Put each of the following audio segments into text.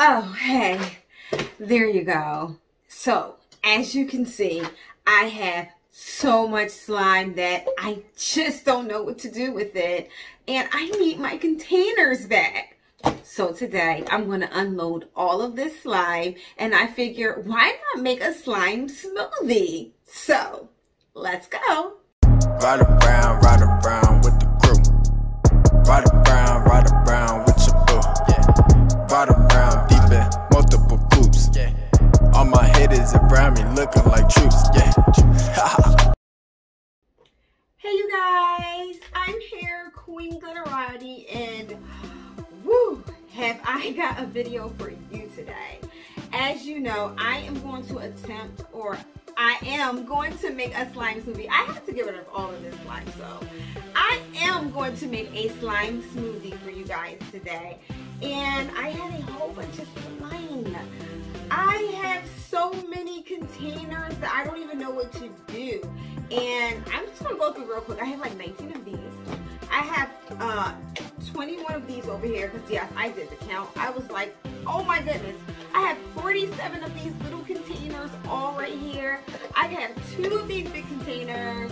Oh, hey, there you go. So, as you can see, I have so much slime that I just don't know what to do with it. And I need my containers back. So today, I'm going to unload all of this slime. And I figure, why not make a slime smoothie? So, let's go. Ride around with the crew. Ride around with your boo. Yeah. Ride around deep in multiple groups. Yeah. All my hitters around me looking like troops. Yeah. Hey you guys, I'm here, Queen Glitterati, and woo, have I got a video for you today. As you know, I am going to attempt, or I am going to make a slime smoothie. I have to get rid of all of this slime, so I am going to make a slime smoothie for you guys today. And I had a whole bunch of slime. I have so many containers that I don't even know what to do. And I'm just going to go through real quick. I have like 19 of these. I have 21 of these over here because, yes, I did the count. I was like, oh my goodness. I have 47 of these little containers all right here. I have 2 of these big containers,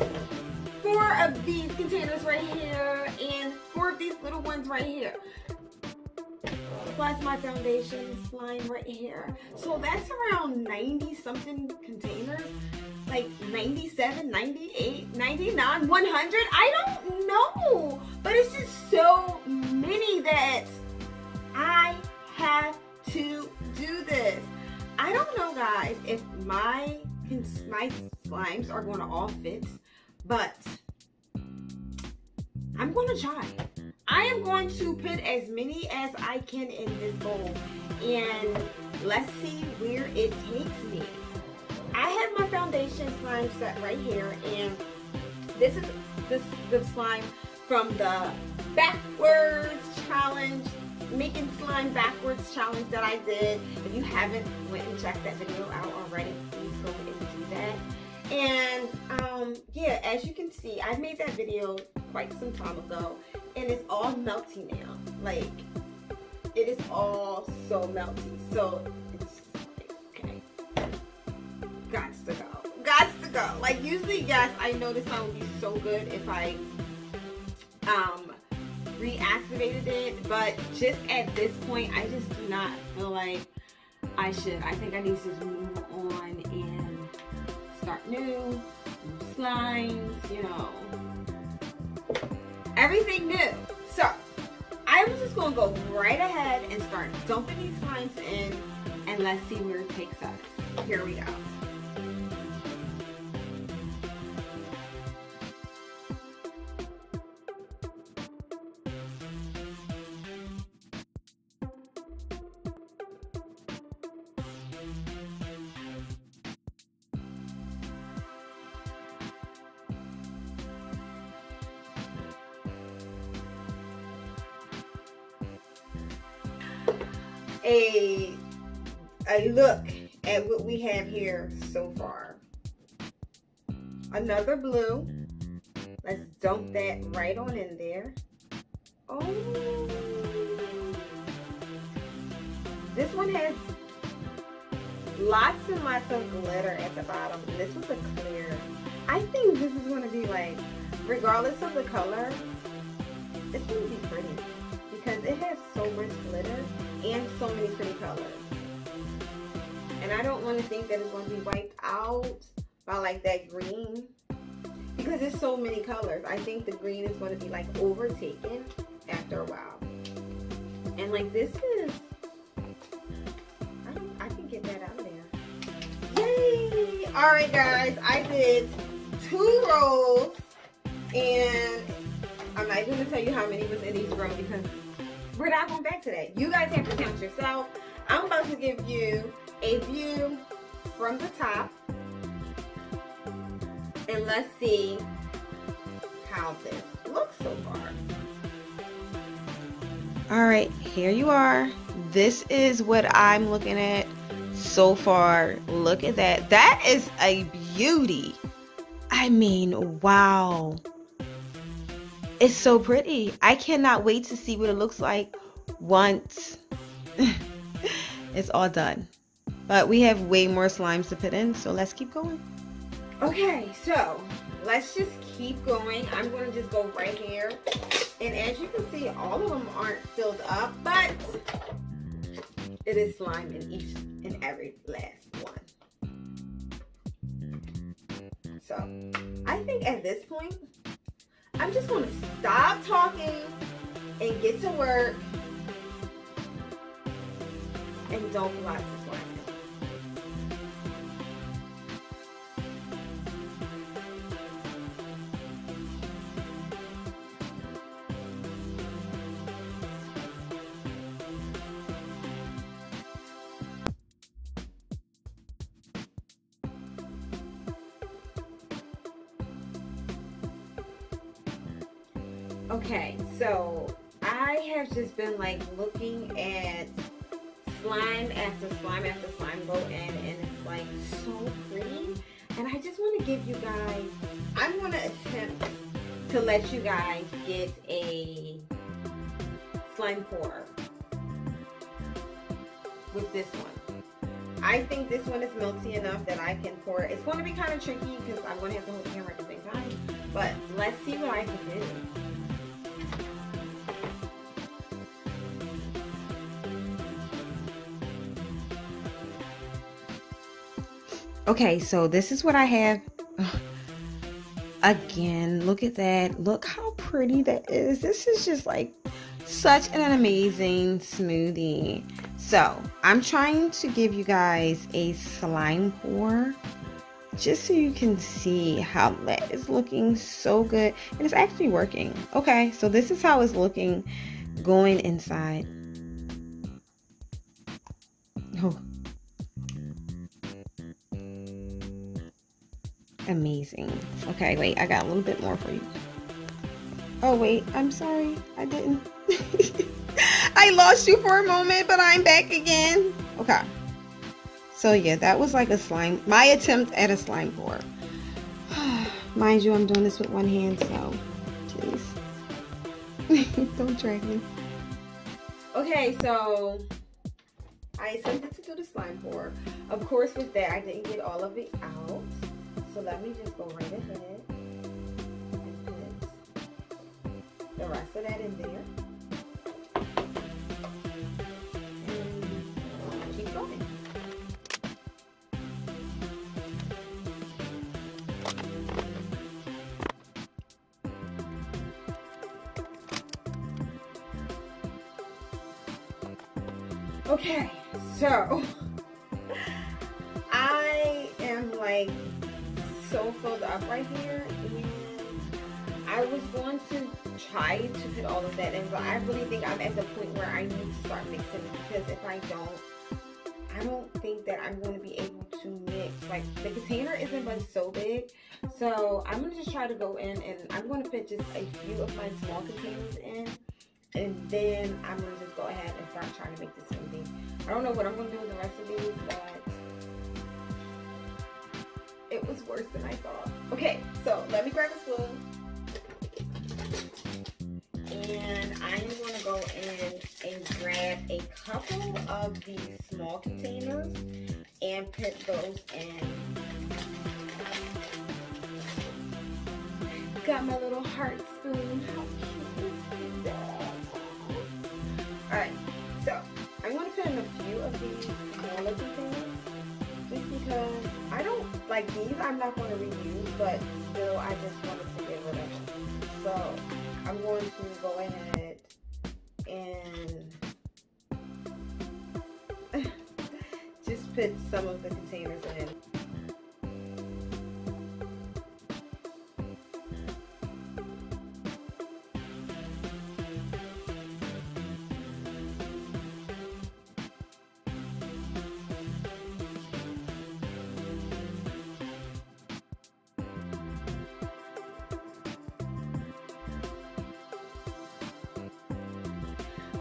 4 of these containers right here, and 4 of these little ones right here. Plus my foundation slime right here. So that's around 90 something containers. Like 97, 98, 99, 100. I don't know. But it's just so many that I have to do this. I don't know, guys, if my slimes are going to all fit, but I'm going to try. I am going to put as many as I can in this bowl, and let's see where it takes me. I have my foundation slime set right here, and this is the slime from the backwards challenge, making slime backwards challenge that I did. If you haven't went and checked that video out already, please go and do that. And yeah, as you can see, I made that video quite some time ago, and it's all melty now. Like, it is all so melty. So it's okay. Gots to go. Gots to go. Like, usually, yes, I know this one would be so good if I reactivated it, but just at this point, I just do not feel like I should. I think I need to just move on and start new slimes, you know, everything new. So I was just gonna go right ahead and start dumping these slimes in, and let's see where it takes us. Here we go. A look at what we have here so far. Another blue. Let's dump that right on in there. Oh, this one has lots and lots of glitter at the bottom. This was a clear. I think this is going to be like, regardless of the color, it's going to be pretty because it has so much glitter and so many pretty colors. And I don't want to think that it's going to be wiped out by like that green because there's so many colors. I think the green is going to be like overtaken after a while. And like this is, I can get that out of there. Yay! Alright guys, I did 2 rows, and I'm not going to tell you how many was in each row because we're not going back to that. You guys have to count yourself. I'm about to give you a view from the top, and let's see how this looks so far. All right, here you are. This is what I'm looking at so far. Look at that. That is a beauty. I mean, wow. It's so pretty. I cannot wait to see what it looks like once it's all done. But we have way more slimes to put in, so let's keep going. Okay, so let's just keep going. I'm going to just go right here. And as you can see, all of them aren't filled up, but it is slime in each and every last one. So I think at this point, I'm just going to stop talking and get to work and don't put lots of slime in. Okay, so I have just been like looking at slime after slime after slime go in, and it's like so pretty. And I just want to give you guys, I'm going to attempt to let you guys get a slime pour with this one. I think this one is melty enough that I can pour. It's going to be kind of tricky because I'm going to have to hold the camera at the same time, but let's see what I can do. Okay, so this is what I have. Again, look at that. Look how pretty that is. This is just like such an amazing smoothie. So I'm trying to give you guys a slime pour just so you can see how that is looking so good. And it's actually working. Okay, so this is how it's looking going inside. Oh. Amazing. Okay, wait, I got a little bit more for you. Oh wait, I'm sorry, I didn't. I lost you for a moment, but I'm back again. Okay, so yeah, that was like a slime, my attempt at a slime pour. Mind you, I'm doing this with one hand, so please don't drag me. Okay, so I attempted to do the slime pour. Of course, with that, I didn't get all of it out. So let me just go right ahead and put the rest of that in there. And keep going. Okay, so I am like so filled up right here, and I was going to try to put all of that in, but I really think I'm at the point where I need to start mixing it, because if I don't think that I'm going to be able to mix. Like, the container isn't but so big, so I'm going to just try to go in, and I'm going to put just a few of my small containers in, and then I'm going to just go ahead and start trying to make this smoothie. I don't know what I'm going to do with the rest of these, but it was worse than I thought. Okay, so let me grab a spoon. And I am going to go in and grab a couple of these small containers and put those in. Got my little heart spoon. How cute is that? Alright, so I'm going to put in a few of these smaller containers. Just because I don't like these, I'm not going to reuse, but still I just wanted to get rid of them. So I'm going to go ahead and just put some of the containers in.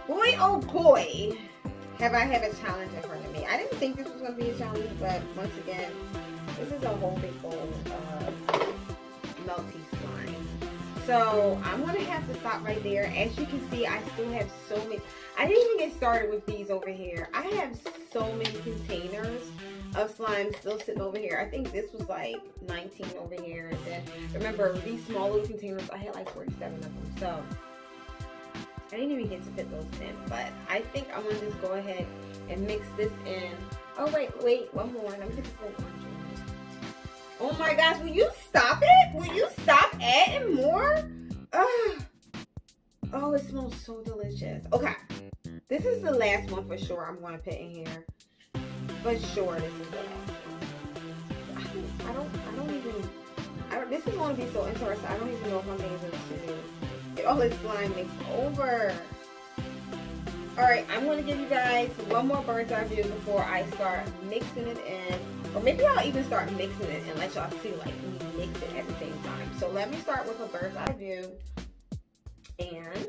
Boy, oh boy, have I a challenge in front of me. I didn't think this was going to be a challenge, but once again, this is a whole big bowl of melty slime. So I'm gonna have to stop right there. As you can see, I still have so many. I didn't even get started with these over here. I have so many containers of slime still sitting over here. I think this was like 19 over here. And then remember these small little containers, I had like 47 of them. So I didn't even get to fit those in. But I think I'm gonna just go ahead and mix this in. Oh wait, one more. Let me get this little orange one. Oh my gosh, will you stop it? Will you stop adding more? Ugh. Oh, it smells so delicious. Okay, this is the last one for sure I'm gonna put in here. For sure, this is the last one. This is gonna be so interesting. I don't even know if I'm able to get all this slime mixed over. Alright, I'm going to give you guys one more bird's eye view before I start mixing it in. Or maybe I'll even start mixing it and let y'all see like me mix it at the same time. So let me start with a bird's eye view. And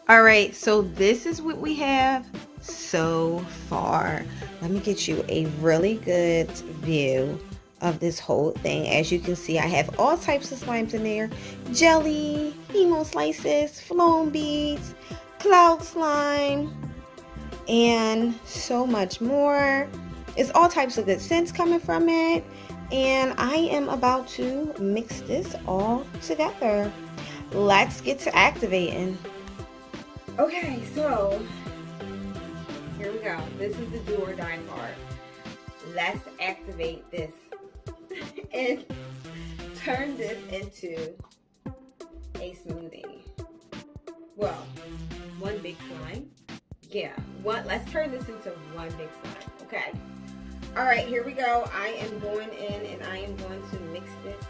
alright, so this is what we have so far. Let me get you a really good view of this whole thing. As you can see, I have all types of slimes in there. Jelly, hemo slices, flown beads, cloud slime, and so much more. It's all types of good scents coming from it. And I am about to mix this all together. Let's get to activating. Okay, so here we go. This is the do or die part. Let's activate this and turn this into a smoothie. Well, one big slime. Yeah, let's turn this into one big slime, okay? All right, here we go. I am going in and I am going to mix this,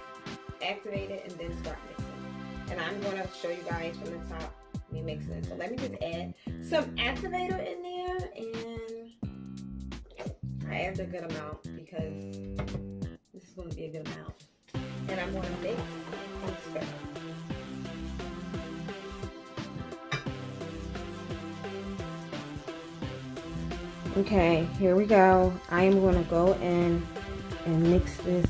activate it, and then start mixing. And I'm going to show you guys from the top me mixing it. So let me just add some activator in there, and I add a good amount because this is going to be a good amount. And I'm going to mix and stir. Okay, here we go. I am going to go in and mix this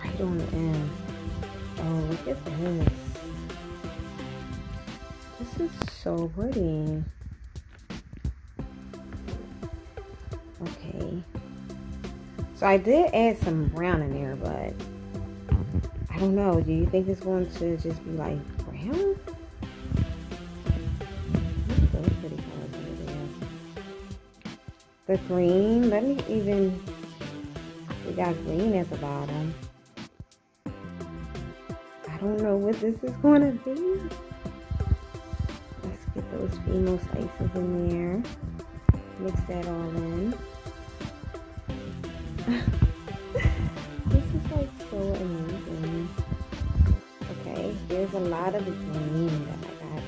right on the end. Oh, look at this. This is so pretty. Okay. So I did add some brown in there, but I don't know. Do you think it's going to just be like brown? Those pretty colors over there. The green, let me even, we got green at the bottom. I don't know what this is going to be. Let's get those female slices in there. Mix that all in. This is like so amazing. Okay, there's a lot of green that I got.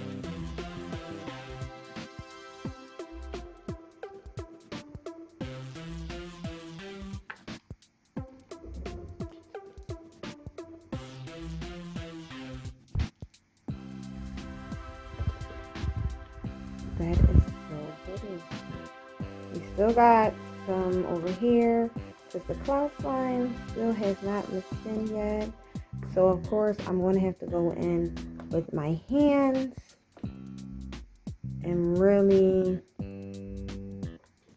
That is so pretty. We still got some over here because the cloud slime still has not mixed in yet. So of course I'm going to have to go in with my hands and really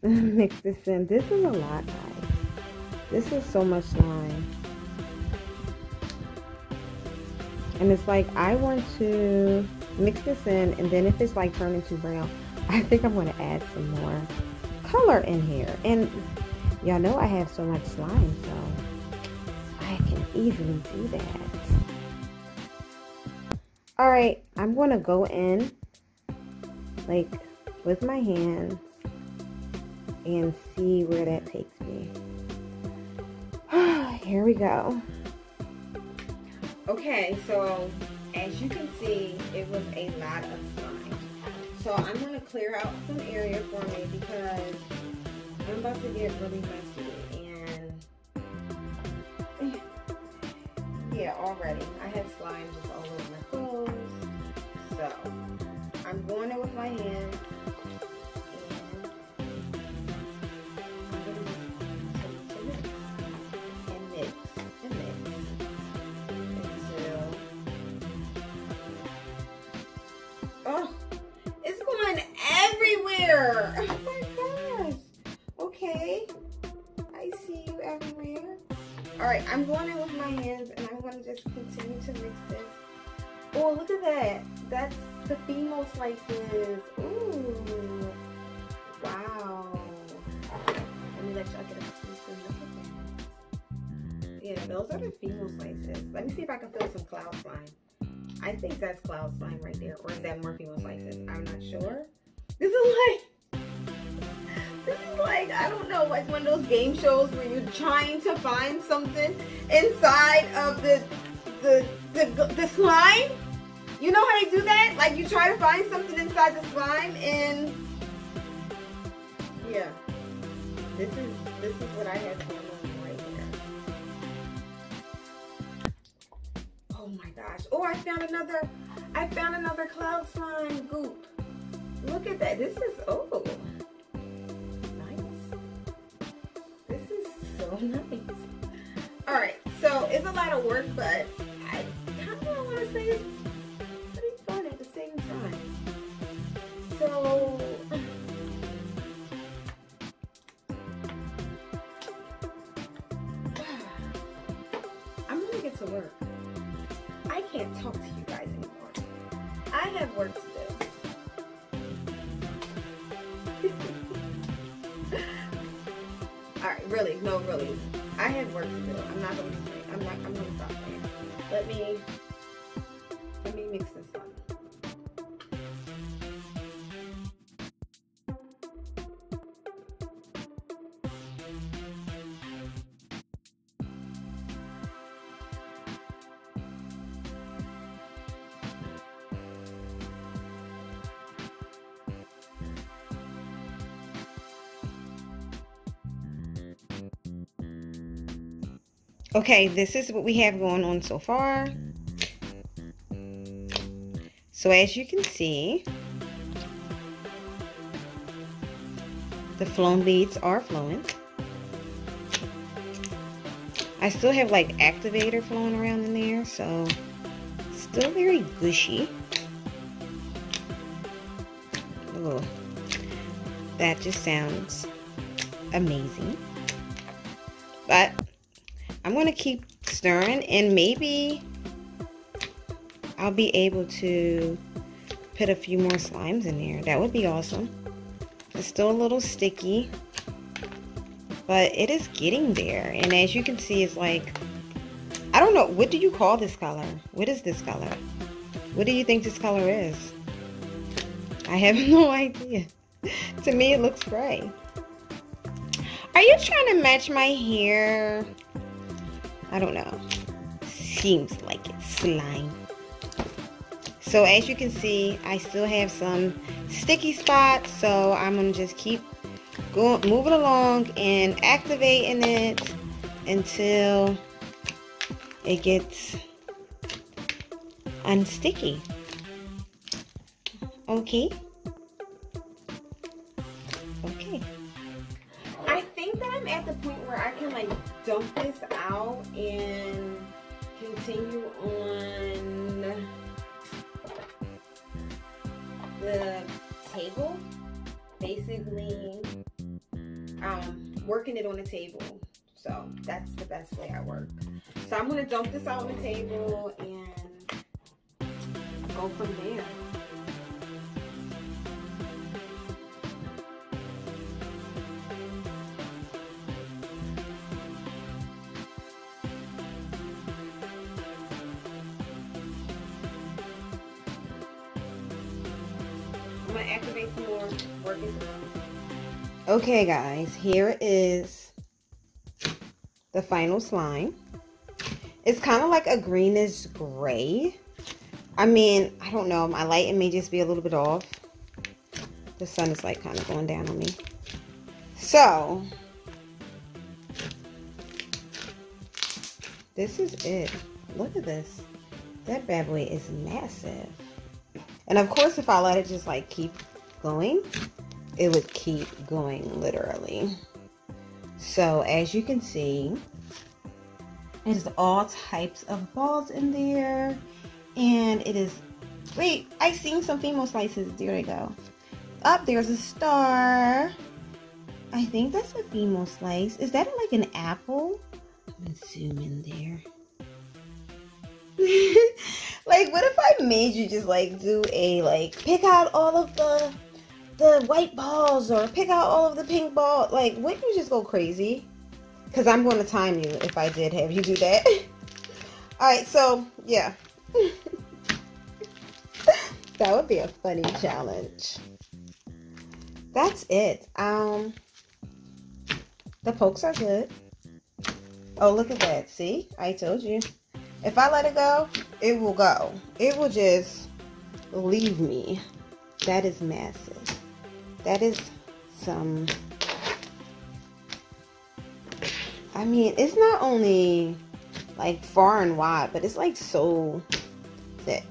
mix this in. This is a lot, guys. This is so much slime. And it's like I want to mix this in, and then if it's like turning to brown, I think I'm going to add some more color in here. And y'all know I have so much slime, so I can easily do that. Alright, I'm going to go in like with my hands and see where that takes me. Here we go. Okay, so as you can see, it was a lot of slime. So I'm going to clear out some area for me because I'm about to get really messy. And yeah, already I have slime just all over my clothes. So I'm going in with my hands and Alright, I'm going in with my hands and I'm going to just continue to mix this. Oh, look at that. That's the female slices. Ooh. Wow. Let me let y'all get a piece and look at that. Yeah, those are the female slices. Let me see if I can feel some cloud slime. I think that's cloud slime right there. Or is that more female slices? I'm not sure. This is like, I don't know, like one of those game shows where you're trying to find something inside of the slime. You know how they do that? Like you try to find something inside the slime, and yeah, this is what I have going on right here. Oh my gosh! Oh, I found another cloud slime goop. Look at that! This is nice. This is so nice. All right, so it's a lot of work, but I kind of want to say it's pretty fun at the same time. So I'm gonna get to work. I can't talk to you guys anymore. I have work to do. All right, really, no, really. I have work to do. I'm not gonna say. I'm gonna stop there. Let me mix this up. Okay, this is what we have going on so far. So as you can see, the flown beads are flowing. I still have like activator flowing around in there, so still very gushy. Oh, that just sounds amazing. But I'm going to keep stirring, and maybe I'll be able to put a few more slimes in there. That would be awesome. It's still a little sticky, but it is getting there. And as you can see, it's like, I don't know, what do you call this color? What is this color? What do you think this color is? I have no idea. To me, it looks gray. Are you trying to match my hair? I don't know. Seems like it's slime. So as you can see, I still have some sticky spots, so I'm gonna just keep moving along and activating it until it gets unsticky. Okay. Okay. I think that I'm at the point where I can like dump this out and continue on the table, basically working it on the table. So that's the best way I work. So I'm going to dump this out on the table and go from there. I'm going to activate some more, work it through. Okay guys, here is the final slime. It's kind of like a greenish gray. I mean, I don't know, my lighting may just be a little bit off. The sun is like kind of going down on me. So, this is it. Look at this. That bad boy is massive. And of course, if I let it just like keep going, it would keep going literally. So as you can see, it is all types of balls in there. And it is, wait, I seen some female slices. There they go. Up there's a star. I think that's a female slice. Is that like an apple? I'm gonna zoom in there. Like, what if I made you just like do a like pick out all of the white balls or pick out all of the pink balls? Like, wouldn't you just go crazy? Because I'm going to time you if I did have you do that. Alright, so yeah. That would be a funny challenge. That's it. The pokes are good. Oh, look at that. See? I told you. If I let it go, it will go. It will just leave me. That is massive. That is some... I mean, it's not only like far and wide, but it's like so thick.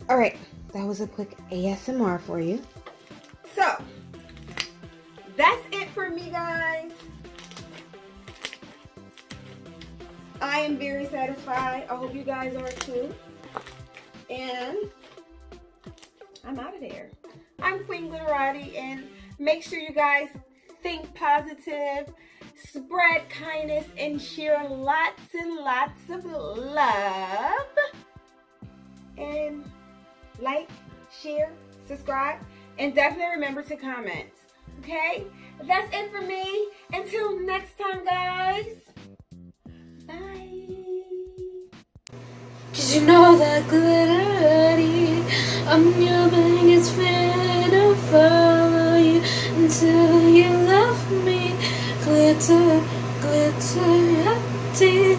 All right, that was a quick ASMR for you. So, that's it for me, guys. I am very satisfied. I hope you guys are too. And I'm out of there. I'm Queen Glitterati, and make sure you guys think positive, spread kindness, and share lots and lots of love. And like, share, subscribe, and definitely remember to comment. Okay? That's it for me. Until next time, guys. Bye. 'Cause you know that Glitterati, I'm your biggest fan. I'll follow you until you love me. Glitter, Glitterati.